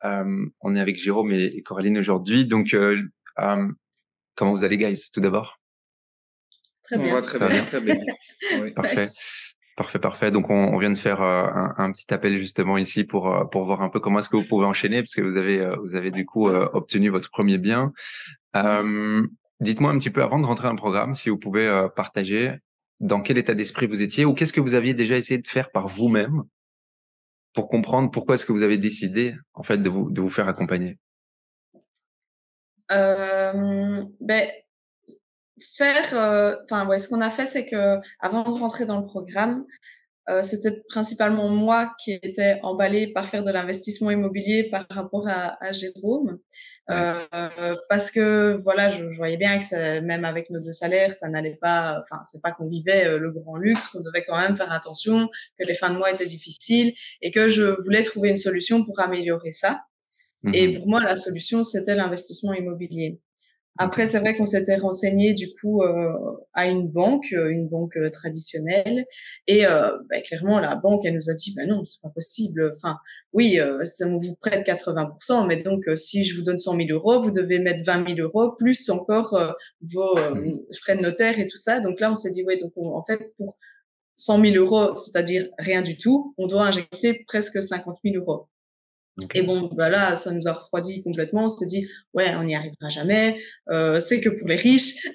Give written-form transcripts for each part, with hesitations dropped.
On est avec Jérôme et Coraline aujourd'hui. Donc, comment vous allez, guys, tout d'abord? Très bien. On va très bien, très bien. Oui. Parfait. Parfait. Donc, on vient de faire un petit appel justement ici pour voir un peu comment est-ce que vous pouvez enchaîner, parce que vous avez du coup obtenu votre premier bien. Dites-moi un petit peu, avant de rentrer dans le programme, si vous pouvez partager dans quel état d'esprit vous étiez ou qu'est-ce que vous aviez déjà essayé de faire par vous-même pour comprendre pourquoi est-ce que vous avez décidé en fait de vous faire accompagner. Ben, ce qu'on a fait, c'est que avant de rentrer dans le programme, c'était principalement moi qui étais emballée par faire de l'investissement immobilier par rapport à Jérôme. Ouais. Parce que voilà, je voyais bien que même avec nos deux salaires, ça n'allait pas. Enfin, c'est pas qu'on vivait le grand luxe, qu'on devait quand même faire attention, que les fins de mois étaient difficiles et que je voulais trouver une solution pour améliorer ça. Et pour moi, la solution, c'était l'investissement immobilier. Après, c'est vrai qu'on s'était renseigné du coup à une banque traditionnelle, et clairement la banque elle nous a dit non, c'est pas possible. Enfin, oui, on vous prête 80%, mais donc si je vous donne 100 000 euros, vous devez mettre 20 000 euros plus encore vos frais de notaire et tout ça. Donc là, on s'est dit donc en fait pour 100 000 euros, c'est-à-dire rien du tout, on doit injecter presque 50 000 euros. Okay. Et bon, là, ça nous a refroidi complètement. On s'est dit, ouais, on n'y arrivera jamais. C'est que pour les riches.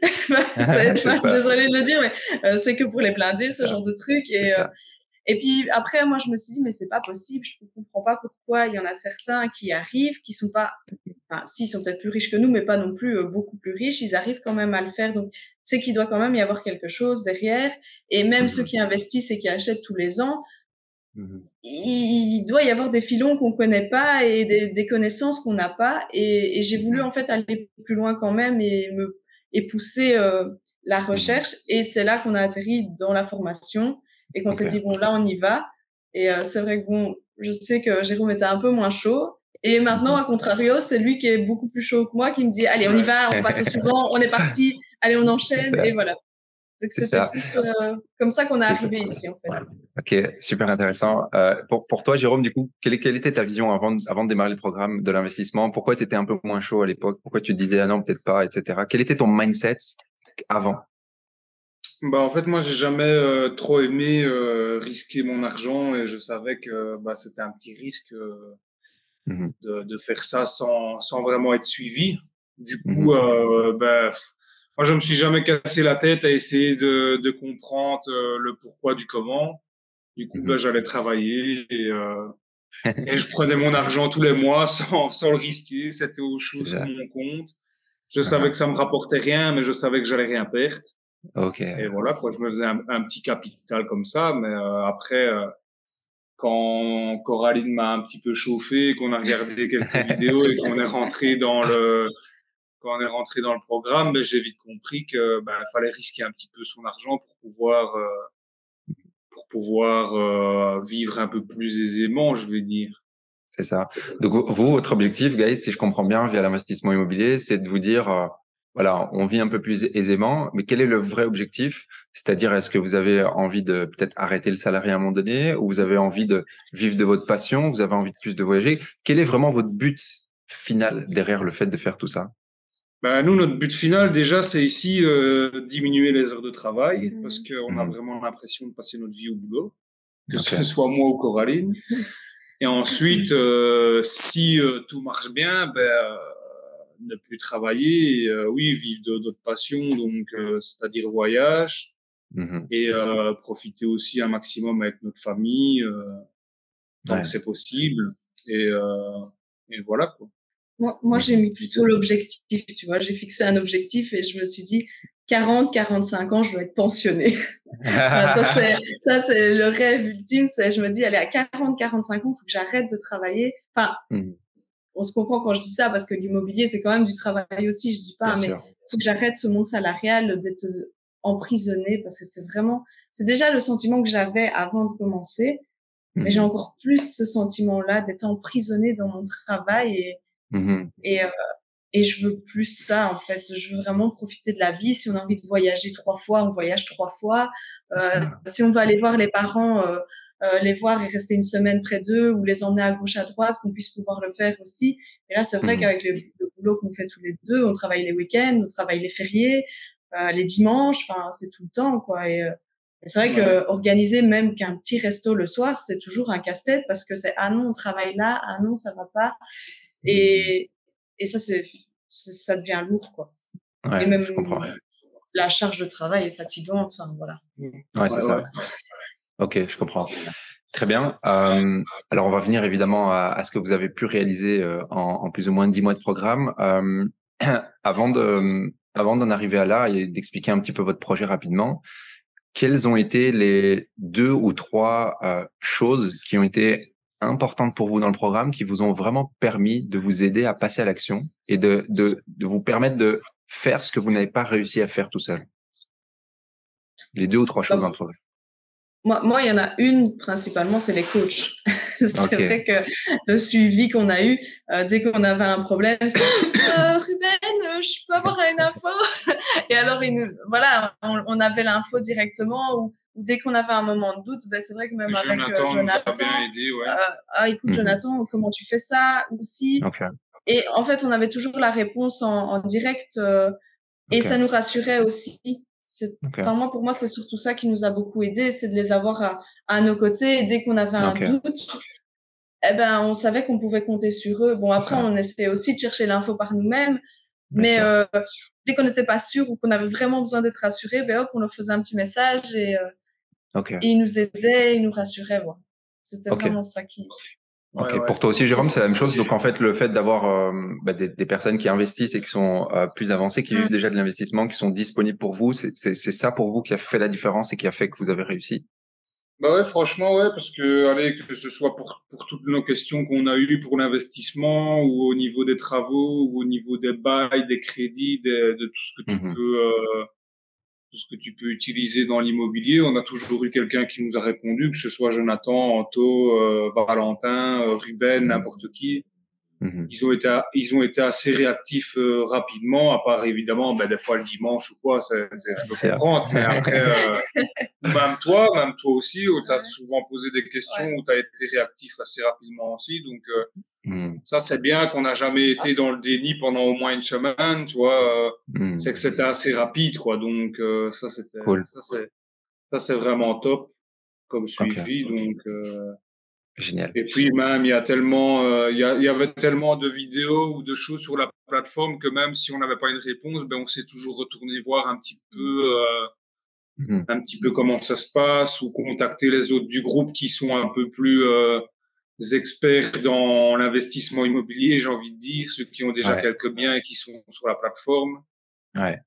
Désolée de le dire, mais c'est que pour les blindés, ce genre de truc. Et puis après, moi, je me suis dit, mais c'est pas possible. Je ne comprends pas pourquoi il y en a certains qui arrivent, qui sont pas, enfin, si, ils sont peut-être plus riches que nous, mais pas non plus beaucoup plus riches. Ils arrivent quand même à le faire. Donc, c'est qu'il doit quand même y avoir quelque chose derrière. Et même ceux qui investissent et qui achètent tous les ans, il doit y avoir des filons qu'on connaît pas et des connaissances qu'on n'a pas. Et j'ai voulu en fait aller plus loin quand même et pousser la recherche. Et c'est là qu'on a atterri dans la formation et qu'on s'est dit bon là on y va. Et c'est vrai que bon, je sais que Jérôme était un peu moins chaud. Et maintenant, à contrario, c'est lui qui est beaucoup plus chaud que moi, qui me dit allez on y va, on passe au suivant, on est parti, allez on enchaîne et voilà. Donc c'était plus comme ça qu'on est arrivé ici en fait. Ok, super intéressant. Pour toi, Jérôme, du coup, quelle était ta vision avant de démarrer le programme de l'investissement? Pourquoi tu étais un peu moins chaud à l'époque? Pourquoi tu te disais ah non, peut-être pas, etc. Quel était ton mindset avant? En fait, moi, j'ai jamais trop aimé risquer mon argent et je savais que c'était un petit risque de faire ça sans vraiment être suivi. Du coup, moi, je me suis jamais cassé la tête à essayer de comprendre le pourquoi du comment. Du coup, j'allais travailler et je prenais mon argent tous les mois sans le risquer. C'était au chaud sur mon compte. Je savais que ça me rapportait rien, mais je savais que j'allais rien perdre. Okay. Et voilà, quoi, je me faisais un petit capital comme ça. Mais après, quand Coraline m'a un petit peu chauffé, qu'on a regardé quelques vidéos et qu'on est rentré quand on est rentré dans le programme, j'ai vite compris que fallait risquer un petit peu son argent pour pouvoir vivre un peu plus aisément, je vais dire. C'est ça. Donc vous, votre objectif, guys, si je comprends bien, via l'investissement immobilier, c'est de vous dire, voilà, on vit un peu plus aisément, mais quel est le vrai objectif? C'est-à-dire, est-ce que vous avez envie de peut-être arrêter le salarié à un moment donné, ou vous avez envie de vivre de votre passion, vous avez envie de plus de voyager? Quel est vraiment votre but final derrière le fait de faire tout ça? Nous, notre but final, déjà, c'est ici diminuer les heures de travail, parce qu'on a vraiment l'impression de passer notre vie au boulot, que ce soit moi ou Coraline. Et ensuite, si tout marche bien, ne plus travailler, oui, vivre de notre passion, donc c'est-à-dire voyage, et profiter aussi un maximum avec notre famille, tant que c'est possible. Et voilà, quoi. Moi, j'ai mis plutôt l'objectif, tu vois. J'ai fixé un objectif et je me suis dit 45 ans, je dois être pensionnée. Ça, c'est le rêve ultime. Je me dis, allez, à 45 ans, il faut que j'arrête de travailler. Enfin, on se comprend quand je dis ça parce que l'immobilier, c'est quand même du travail aussi. Je dis pas, mais il faut que j'arrête ce monde salarial d'être emprisonnée parce que c'est déjà le sentiment que j'avais avant de commencer. Mais j'ai encore plus ce sentiment-là d'être emprisonnée dans mon travail et je veux plus ça, en fait. Je veux vraiment profiter de la vie. Si on a envie de voyager 3 fois, on voyage 3 fois. Si on veut aller voir les parents les voir et rester une semaine près d'eux ou les emmener à gauche, à droite, qu'on puisse pouvoir le faire aussi. Et là, c'est vrai qu'avec le boulot qu'on fait tous les deux, on travaille les week-ends, on travaille les fériés, les dimanches, enfin, c'est tout le temps, quoi. Et c'est vrai que organiser même qu'un petit resto le soir, c'est toujours un casse-tête parce que c'est, ah non, on travaille là, ah non, ça va pas. Et ça, ça devient lourd, quoi. Ouais, Et même je comprends. la charge de travail est fatigante, enfin, voilà. Ouais, c'est ça. Ok, je comprends. Très bien. Alors, on va venir évidemment à ce que vous avez pu réaliser en plus ou moins 10 mois de programme. Avant d'en arriver à là et d'expliquer un petit peu votre projet rapidement, quelles ont été les 2 ou 3 choses qui ont été importantes pour vous dans le programme, qui vous ont vraiment permis de vous aider à passer à l'action et de vous permettre de faire ce que vous n'avez pas réussi à faire tout seul? Les 2 ou 3 choses dans le programme. Moi, il y en a une principalement, c'est les coachs. C'est Ok. vrai que le suivi qu'on a eu, dès qu'on avait un problème, c'est Ruben, je peux avoir une info. Et alors, voilà, on avait l'info directement. Ou dès qu'on avait un moment de doute, ben c'est vrai que même avec Jonathan nous a Jonathan, bien aidé, ouais. écoute Jonathan, comment tu fais ça aussi? Ok. Et en fait, on avait toujours la réponse en direct, et Ok. ça nous rassurait aussi. Ok. Enfin, moi, pour moi, c'est surtout ça qui nous a beaucoup aidé, c'est de les avoir à nos côtés. Et dès qu'on avait un Ok. doute, eh ben, on savait qu'on pouvait compter sur eux. Bon, après, Ça, on essayait aussi de chercher l'info par nous-mêmes, bien mais sûr. dès qu'on n'était pas sûr ou qu'on avait vraiment besoin d'être rassuré, ben hop, on leur faisait un petit message et Ok. ils nous aidaient, ils nous rassuraient. Voilà. C'était Ok. vraiment ça qui. Ok. Pour toi aussi, Jérôme, c'est la même chose. Donc en fait, le fait d'avoir des personnes qui investissent et qui sont plus avancées, qui vivent déjà de l'investissement, qui sont disponibles pour vous, c'est ça pour vous qui a fait la différence et qui a fait que vous avez réussi. Bah ouais, franchement, ouais, parce que, allez, que ce soit pour toutes nos questions qu'on a eues pour l'investissement ou au niveau des travaux ou au niveau des bails, des crédits, de tout ce que tu Mhm. peux, tout ce que tu peux utiliser dans l'immobilier, on a toujours eu quelqu'un qui nous a répondu, que ce soit Jonathan, Anto, Valentin, Ruben, n'importe qui. Mhm. Ils ont été assez réactifs rapidement, à part évidemment, ben, des fois le dimanche ou quoi, je peux C'est comprendre, mais après, même toi aussi, où tu as souvent posé des questions, où tu as été réactif assez rapidement aussi. Donc, Mhm. ça, c'est bien qu'on n'a jamais été dans le déni pendant au moins une semaine, tu vois. Mhm. C'est que c'était assez rapide, quoi. Donc, Cool. ça, c'est vraiment top comme Ok. suivi. Donc, Génial. et puis même, il y a tellement, il y avait tellement de vidéos ou de choses sur la plateforme que même si on n'avait pas une réponse, ben, on s'est toujours retourné voir Mhm. un petit peu comment ça se passe ou contacter les autres du groupe qui sont un peu plus experts dans l'investissement immobilier, j'ai envie de dire, ceux qui ont déjà Ouais. quelques biens et qui sont sur la plateforme. Ouais.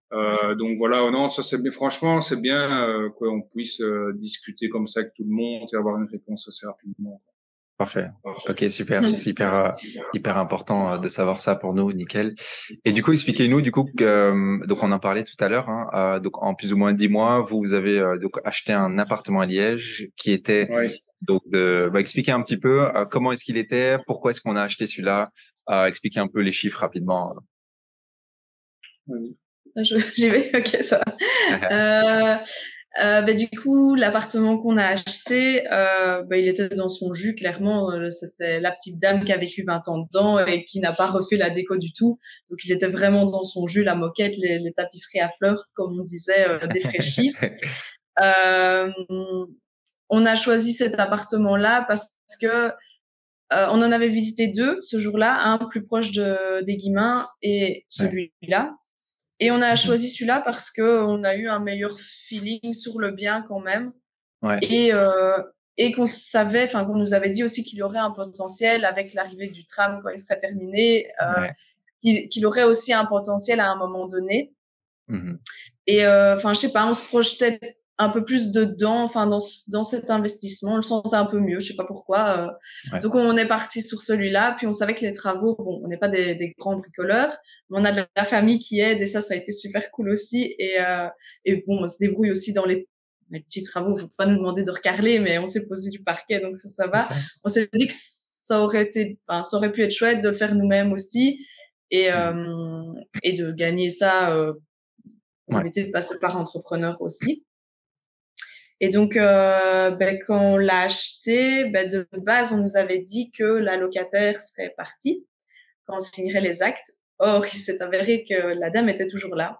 Donc voilà, oh non, ça c'est bien. Franchement, c'est bien qu'on puisse discuter comme ça avec tout le monde et avoir une réponse assez rapidement. Parfait. Ok, super. C'est hyper important de savoir ça pour nous. Nickel. Et du coup, expliquez-nous, du coup, que, donc on en parlait tout à l'heure, hein, donc en plus ou moins 10 mois, vous avez donc acheté un appartement à Liège qui était Ouais. donc expliquer un petit peu comment est-ce qu'il était, pourquoi est-ce qu'on a acheté celui-là, expliquer un peu les chiffres rapidement. J'y vais, ok, ça va. Du coup, l'appartement qu'on a acheté, il était dans son jus, clairement. C'était la petite dame qui a vécu 20 ans dedans et qui n'a pas refait la déco du tout. Donc, il était vraiment dans son jus, la moquette, les tapisseries à fleurs, comme on disait, défraîchies. On a choisi cet appartement-là parce que on en avait visité 2 ce jour-là, un plus proche des Guillemins et Ouais. celui-là. Et on a Mhm. choisi celui-là parce que on a eu un meilleur feeling sur le bien quand même. Ouais. Et qu'on savait, enfin, qu'on nous avait dit aussi qu'il y aurait un potentiel avec l'arrivée du tram quand il serait terminé, Ouais. qu'il aurait aussi un potentiel à un moment donné. Mhm. Et enfin, je sais pas, on se projetait un peu plus dedans, enfin dans cet investissement, on le sentait un peu mieux, je sais pas pourquoi. Ouais. Donc on est parti sur celui-là, puis on savait que les travaux, bon, on n'est pas des grands bricoleurs, mais on a de la famille qui aide et ça a été super cool aussi. Et bon, on se débrouille aussi dans les petits travaux. Faut pas nous demander de recarreler, mais on s'est posé du parquet, donc ça C'est va. ça. On s'est dit que ça aurait pu être chouette de le faire nous-mêmes aussi et Mhm. et de gagner ça. On Ouais. éviter de passer par entrepreneur aussi. Et donc, quand on l'a acheté, de base, on nous avait dit que la locataire serait partie quand on signerait les actes. Or, il s'est avéré que la dame était toujours là.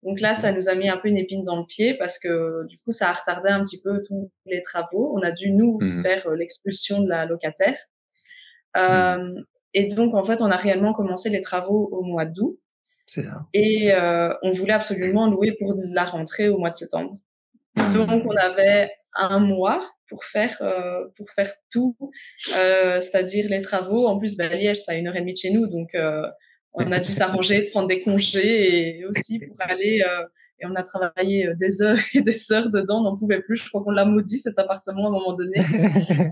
Donc là, ça nous a mis un peu une épine dans le pied parce que du coup, ça a retardé un petit peu tous les travaux. On a dû, nous, faire l'expulsion de la locataire. Et donc, en fait, on a réellement commencé les travaux au mois d'août. C'est ça. Et on voulait absolument louer pour la rentrée au mois de septembre. Donc, on avait un mois pour faire tout, c'est-à-dire les travaux. En plus, Liège, c'est à 1h30 de chez nous, donc on a dû s'arranger, prendre des congés et aussi pour aller. Et on a travaillé des heures et des heures dedans, on n'en pouvait plus. Je crois qu'on l'a maudit cet appartement à un moment donné.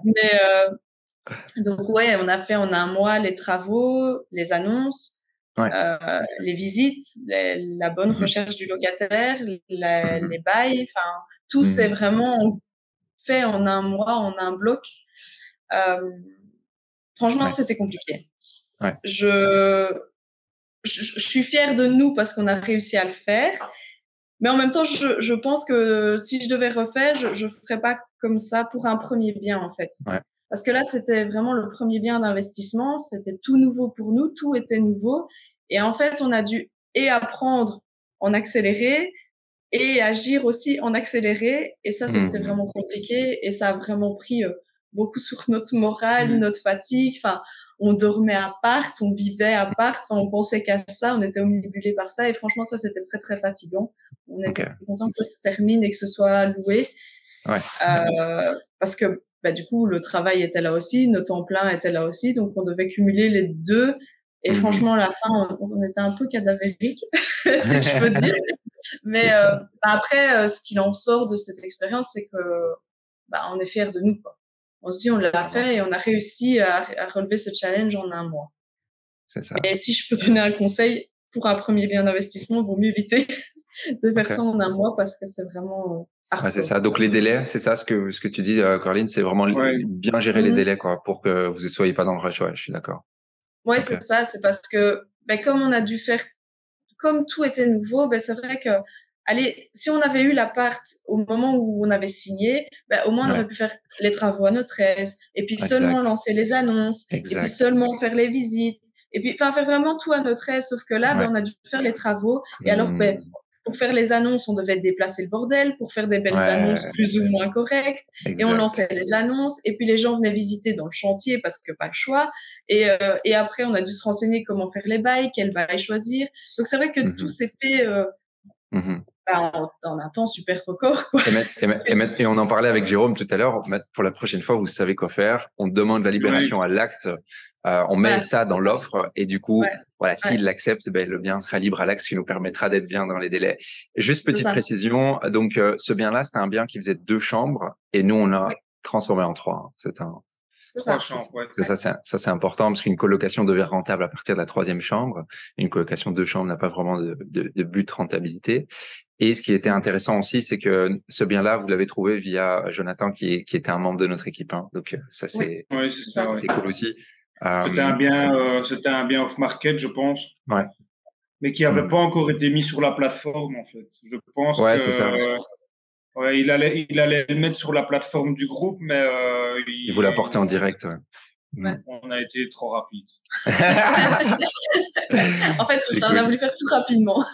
Mais donc ouais, on a fait en un mois les travaux, les annonces, les visites, la bonne recherche du locataire, les bails, enfin tout s'est vraiment fait en un mois, en un bloc. Franchement, c'était compliqué. Je suis fière de nous parce qu'on a réussi à le faire. Mais en même temps, je pense que si je devais refaire, je ferais pas comme ça pour un premier bien, en fait. Parce que là, c'était vraiment le premier bien d'investissement. C'était tout nouveau pour nous. Tout était nouveau. Et en fait, on a dû apprendre en accéléré et agir aussi en accéléré. Et ça, c'était vraiment compliqué. Et ça a vraiment pris beaucoup sur notre morale, notre fatigue. Enfin, on dormait à part, on vivait à part. Enfin, on pensait qu'à ça. On était omnibulés par ça. Et franchement, ça, c'était très, très fatigant. On était content que ça se termine et que ce soit loué. Parce que du coup, le travail était là aussi, notre temps plein était là aussi, donc on devait cumuler les deux. Et franchement, à la fin, on était un peu cadavérique, si je peux dire. Mais après, ce qu'il en sort de cette expérience, c'est que on est fiers de nous, quoi. On se dit, on l'a fait et on a réussi à relever ce challenge en un mois. C'est ça. Et si je peux donner un conseil pour un premier bien d'investissement, il vaut mieux éviter de faire ça en un mois parce que c'est vraiment c'est ça. Donc les délais, c'est ça ce que tu dis, Coraline, c'est vraiment bien gérer les délais, quoi, pour que vous ne soyez pas dans le rush. Ouais, je suis d'accord. Ouais, c'est ça. C'est parce que comme on a dû faire, comme tout était nouveau, c'est vrai que, allez, si on avait eu l'appart au moment où on avait signé, au moins on aurait pu faire les travaux à notre aise, et puis seulement lancer les annonces, et puis seulement faire les visites, et puis faire vraiment tout à notre aise. Sauf que là, on a dû faire les travaux, et alors pour faire les annonces, on devait déplacer le bordel, pour faire des belles annonces plus ou moins correctes, et on lançait les annonces, et puis les gens venaient visiter dans le chantier parce que pas le choix, et après on a dû se renseigner comment faire les bails, quel bail choisir. Donc c'est vrai que tout s'est fait en un temps super record, quoi. Et on en parlait avec Jérôme tout à l'heure. Pour la prochaine fois, vous savez quoi faire. On demande la libération à l'acte. On met ça dans l'offre et du coup, s'il l'accepte, le bien sera libre à l'acte, ce qui nous permettra d'être bien dans les délais. Juste petite précision. Donc, ce bien-là, c'était un bien qui faisait 2 chambres et nous, on l'a transformé en 3. C'est un 3 chambres, Ça, c'est important parce qu'une colocation devient rentable à partir de la 3e chambre. Une colocation de 2 chambres n'a pas vraiment de but rentabilité. Et ce qui était intéressant aussi, c'est que ce bien-là, vous l'avez trouvé via Jonathan, qui était un membre de notre équipe. Donc, ça, c'est cool aussi. C'était un bien off-market, je pense. Mais qui n'avait pas encore été mis sur la plateforme, en fait. Je pense que c'est ça. il allait le mettre sur la plateforme du groupe, mais il vous l'a porté en direct. On a été trop rapide. En fait, c'est ça, on a voulu faire tout rapidement.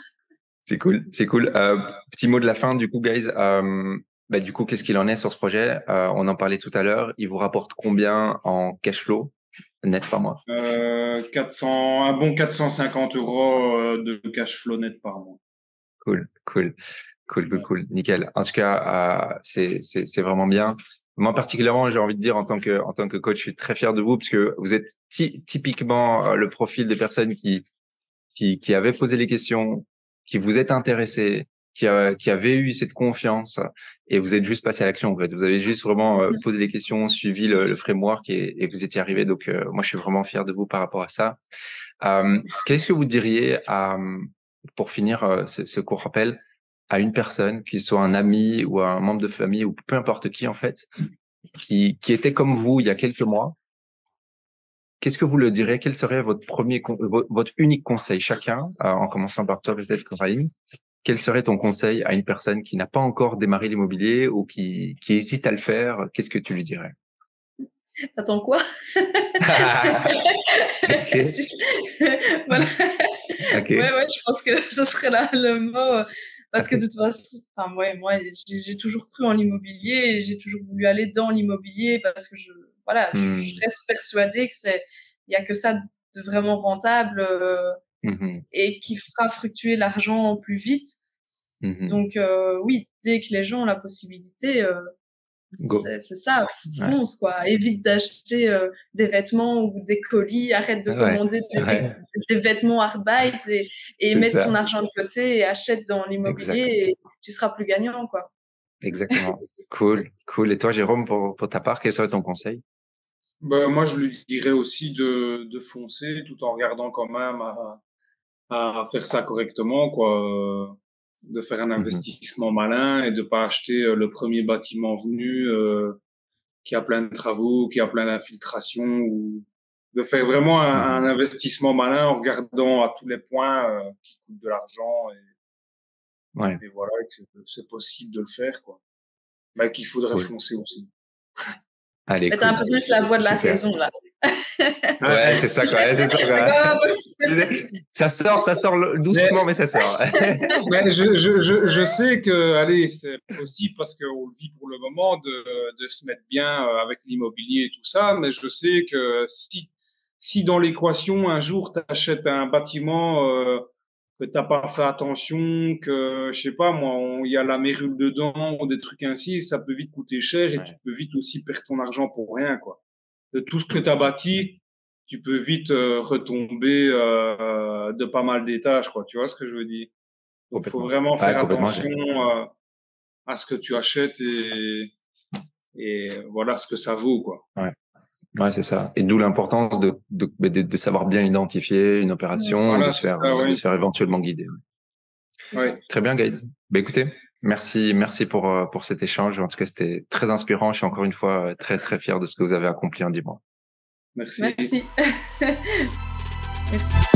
C'est cool. Petit mot de la fin, du coup, guys. Du coup, qu'est-ce qu'il en est sur ce projet? On en parlait tout à l'heure. Il vous rapporte combien en cash flow net par mois? Un bon 450 € de cash flow net par mois. Cool. Nickel. En tout cas, c'est vraiment bien. Moi, particulièrement, j'ai envie de dire, en tant que coach, je suis très fier de vous parce que vous êtes typiquement le profil de personnes qui avaient posé les questions, qui vous êtes intéressés, qui avaient eu cette confiance et vous êtes juste passé à l'action. En fait, vous avez juste vraiment posé les questions, suivi le framework et vous étiez arrivé. Donc, moi, je suis vraiment fier de vous par rapport à ça. Qu'est-ce que vous diriez pour finir ce court rappel à une personne, qui soit un ami ou un membre de famille ou peu importe qui en fait, qui était comme vous il y a quelques mois? Qu'est-ce que vous le direz? Quel serait votre unique conseil chacun, en commençant par toi peut-être, Coraline? quel serait ton conseil à une personne qui n'a pas encore démarré l'immobilier ou qui hésite à le faire? Qu'est-ce que tu lui dirais? T'attends quoi? Ok. Voilà. Ok. Ouais, je pense que ce serait là le mot. Parce que de toute façon, enfin, ouais, moi, j'ai toujours cru en l'immobilier et j'ai toujours voulu aller dans l'immobilier parce que voilà, je reste persuadée que il y a que ça de vraiment rentable et qui fera fructuer l'argent plus vite. Donc, oui, dès que les gens ont la possibilité, Go. c'est ça, Ouais. fonce quoi. Évite d'acheter des vêtements ou des colis, arrête de commander des vêtements Arbeit et mets ton argent de côté et achète dans l'immobilier et tu seras plus gagnant quoi. Exactement. Cool. Et toi, Jérôme, pour ta part, quel serait ton conseil? Ben, moi, je lui dirais aussi de foncer tout en regardant quand même à faire ça correctement, quoi. De faire un investissement malin et de pas acheter le premier bâtiment venu qui a plein de travaux, qui a plein d'infiltrations, ou de faire vraiment un investissement malin en regardant à tous les points qui coûtent de l'argent et voilà, que c'est possible de le faire, quoi. Mais qu'il faudrait foncer aussi. Allez, Faites un peu plus la voix de la raison là. Ouais, c'est ça quoi. Ça sort doucement, mais ça sort. Mais je sais que, allez, c'est possible parce qu'on le vit pour le moment de se mettre bien avec l'immobilier et tout ça, mais je sais que si dans l'équation, un jour, tu achètes un bâtiment que t'as pas fait attention, que, je sais pas, moi, il y a la mérule dedans, ou des trucs ainsi, ça peut vite coûter cher et tu peux vite aussi perdre ton argent pour rien, quoi. De tout ce que tu as bâti, tu peux vite retomber de pas mal d'étages, quoi. Tu vois ce que je veux dire? Donc, faut vraiment faire attention à ce que tu achètes et voilà ce que ça vaut, quoi. Ouais, c'est ça. Et d'où l'importance de savoir bien identifier une opération, voilà, de se faire éventuellement guider. Ouais. Très bien, guys. Bah, écoutez, merci pour cet échange. En tout cas, c'était très inspirant. Je suis encore une fois très, très fier de ce que vous avez accompli en 10 mois. Merci. Merci. Merci.